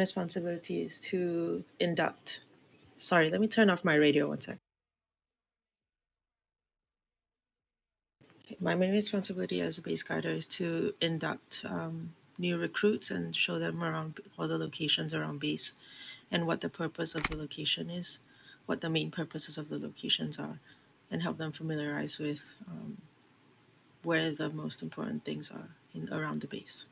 responsibility is to induct. Sorry, let me turn off my radio one sec. My main responsibility as a base guider is to induct new recruits and show them around all the locations around base and what the purpose of the location is, what the main purposes of the locations are, and help them familiarize with where the most important things are in around the base.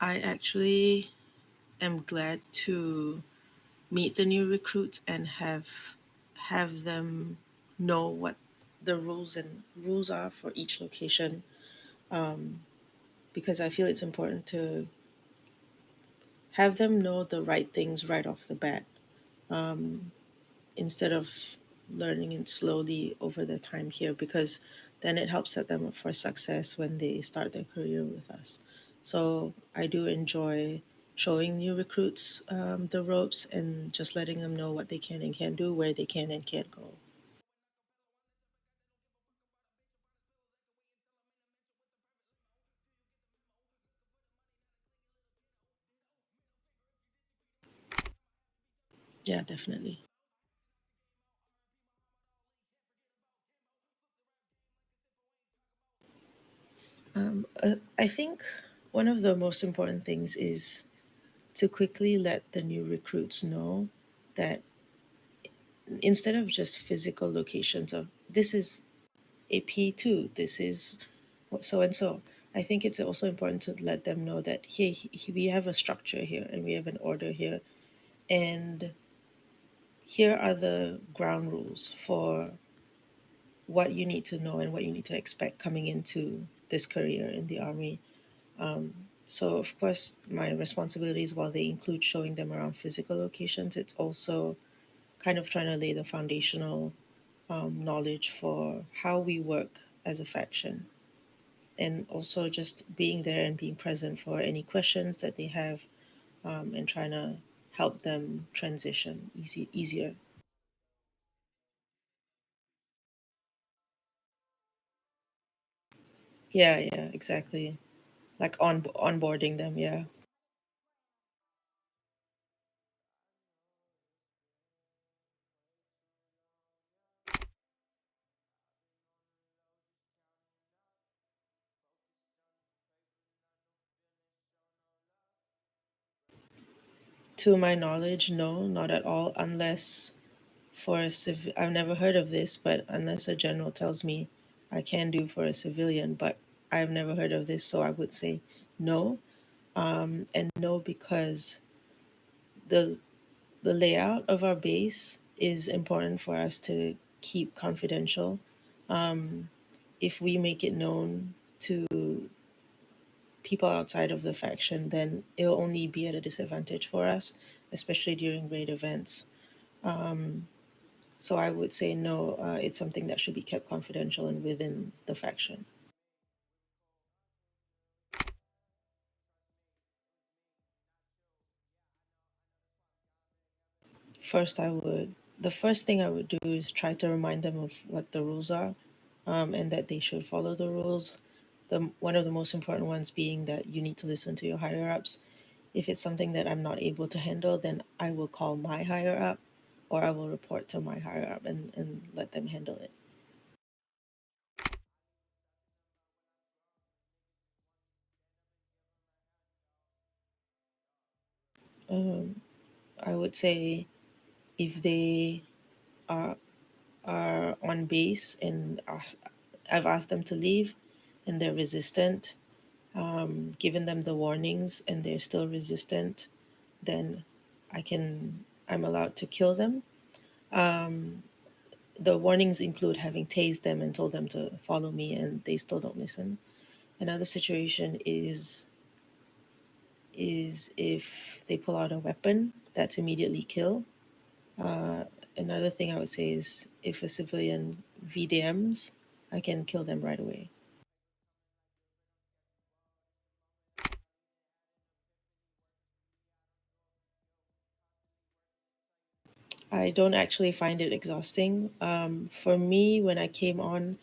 I actually am glad to meet the new recruits and have them know what the rules are for each location, um, because I feel it's important to have them know the right things right off the bat, um, instead of learning it slowly over their time here, because then it helps set them up for success when they start their career with us. So I do enjoy showing new recruits the ropes and just letting them know what they can and can't do, where they can and can't go. Yeah, definitely. I think one of the most important things is to quickly let the new recruits know that instead of just physical locations of this is a P2, this is so and so. I think it's also important to let them know that here we have a structure here and we have an order here, and here are the ground rules for what you need to know and what you need to expect coming into this career in the army. So, of course, my responsibilities, while they include showing them around physical locations, it's also kind of trying to lay the foundational knowledge for how we work as a faction, and also just being there and being present for any questions that they have, and trying to help them transition easier. Yeah, yeah, exactly. Like onboarding them. Yeah. To my knowledge, no, not at all, unless for a I've never heard of this, but unless a general tells me I can do for a civilian, but I've never heard of this, so I would say no. And no, because the the layout of our base is important for us to keep confidential. Um, if we make it known to people outside of the faction, then it'll only be at a disadvantage for us, especially during raid events. Um, so I would say no, it's something that should be kept confidential and within the faction. First, the first thing I would do is try to remind them of what the rules are, and that they should follow the rules. One of the most important ones being that you need to listen to your higher ups. If it's something that I'm not able to handle, then I will call my higher up, or I will report to my higher up and let them handle it. Um, I would say if they are are on base and I've asked them to leave and they're resistant, given them the warnings and they're still resistant, then I'm allowed to kill them. Um, the warnings include having tased them and told them to follow me, and they still don't listen. Another situation is if they pull out a weapon, that's immediately kill. Uh, Another thing I would say is if a civilian VDMs, I can kill them right away. I don't actually find it exhausting. For me, when I came on,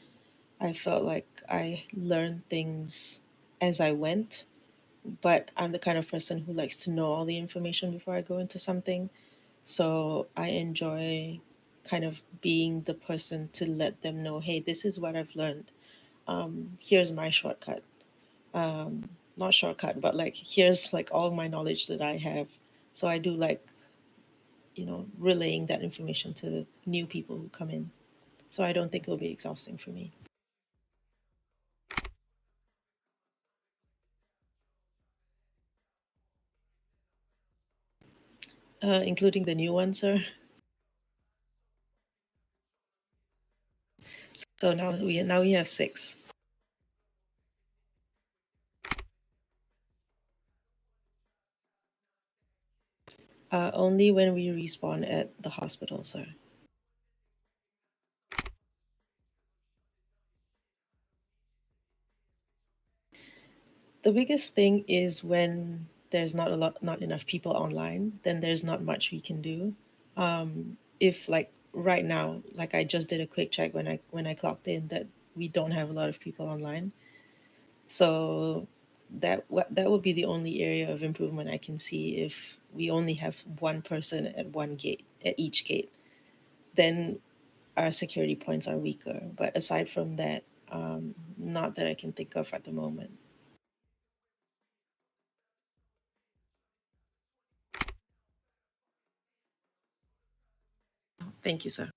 I felt like I learned things as I went, but I'm the kind of person who likes to know all the information before I go into something. So I enjoy kind of being the person to let them know, hey, this is what I've learned. Here's my shortcut. Not shortcut, but like here's like all my knowledge that I have. So I do like, relaying that information to new people who come in. So I don't think it'll be exhausting for me, including the new one, sir. So now we have six. Only when we respawn at the hospital, sir. The biggest thing is when there's not enough people online, then there's not much we can do. If like right now, like I just did a quick check when I clocked in that we don't have a lot of people online. So that would be the only area of improvement I can see if we only have one person at one gate at each gate. Then our security points are weaker. But aside from that, not that I can think of at the moment. Thank you, sir.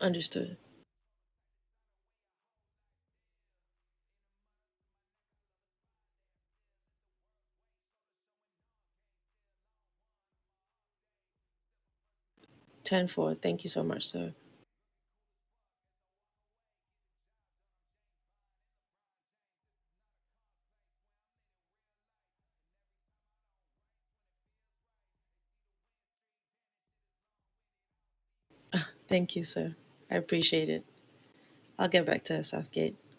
Understood. 10-4. Thank you so much, sir. Thank you, sir. I appreciate it. I'll get back to Southgate.